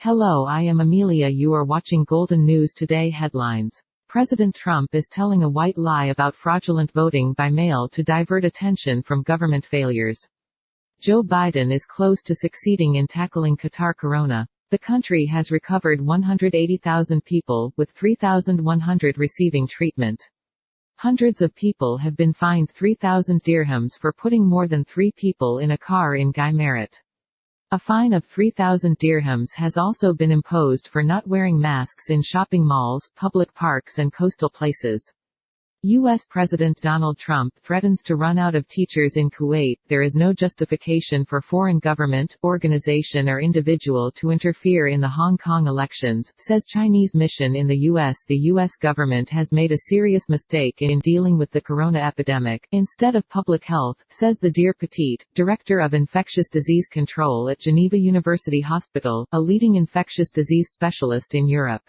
Hello, I am Amelia. You are watching Golden News Today headlines. President Trump is telling a white lie about fraudulent voting by mail to divert attention from government failures. Joe Biden is close to succeeding in tackling Qatar corona. The country has recovered 180,000 people, with 3,100 receiving treatment. Hundreds of people have been fined 3,000 dirhams for putting more than 3 people in a car in Guy Merit. A fine of 3,000 dirhams has also been imposed for not wearing masks in shopping malls, public parks and coastal places. U.S. President Donald Trump threatens to run out of teachers in Kuwait. There is no justification for foreign government, organization or individual to interfere in the Hong Kong elections, says Chinese mission in the U.S. The U.S. government has made a serious mistake in dealing with the corona epidemic, instead of public health, says the Dear Petit, director of infectious disease control at Geneva University Hospital, a leading infectious disease specialist in Europe.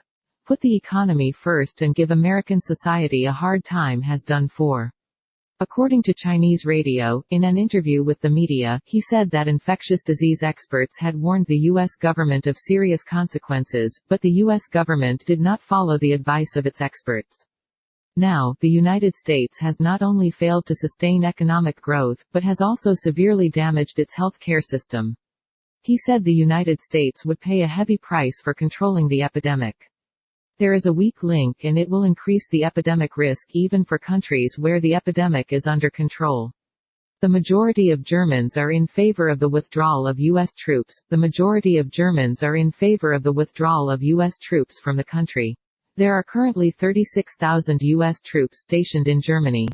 Put the economy first and give American society a hard time has done for. According to Chinese radio, in an interview with the media, he said that infectious disease experts had warned the U.S. government of serious consequences, but the U.S. government did not follow the advice of its experts. Now, the United States has not only failed to sustain economic growth, but has also severely damaged its health care system. He said the United States would pay a heavy price for controlling the epidemic. There is a weak link and it will increase the epidemic risk even for countries where the epidemic is under control. The majority of Germans are in favor of the withdrawal of U.S. troops. The majority of Germans are in favor of the withdrawal of U.S. troops from the country. There are currently 36,000 U.S. troops stationed in Germany.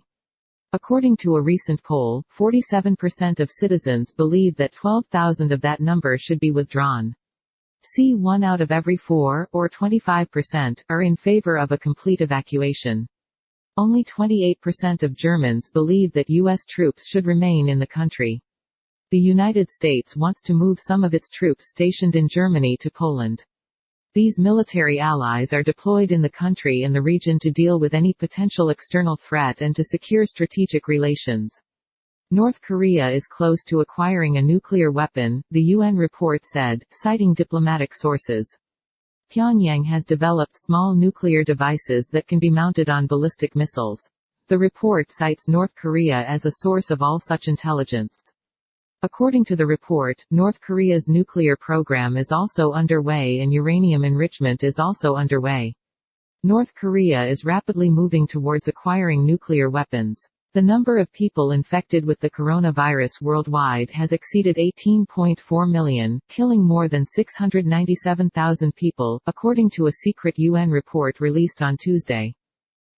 According to a recent poll, 47% of citizens believe that 12,000 of that number should be withdrawn. See 1 out of every 4, or 25%, are in favor of a complete evacuation. Only 28% of Germans believe that U.S. troops should remain in the country. The United States wants to move some of its troops stationed in Germany to Poland. These military allies are deployed in the country and the region to deal with any potential external threat and to secure strategic relations. North Korea is close to acquiring a nuclear weapon, the UN report said, citing diplomatic sources. Pyongyang has developed small nuclear devices that can be mounted on ballistic missiles. The report cites North Korea as a source of all such intelligence. According to the report, North Korea's nuclear program is also underway and uranium enrichment is also underway. North Korea is rapidly moving towards acquiring nuclear weapons. The number of people infected with the coronavirus worldwide has exceeded 18.4 million, killing more than 697,000 people, according to a secret UN report released on Tuesday.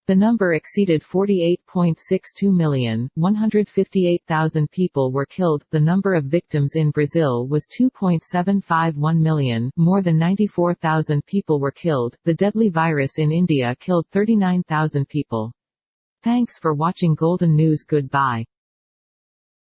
The number exceeded 48.62 million, 158,000 people were killed. The number of victims in Brazil was 2.751 million, more than 94,000 people were killed. The deadly virus in India killed 39,000 people. Thanks for watching Golden News. Goodbye.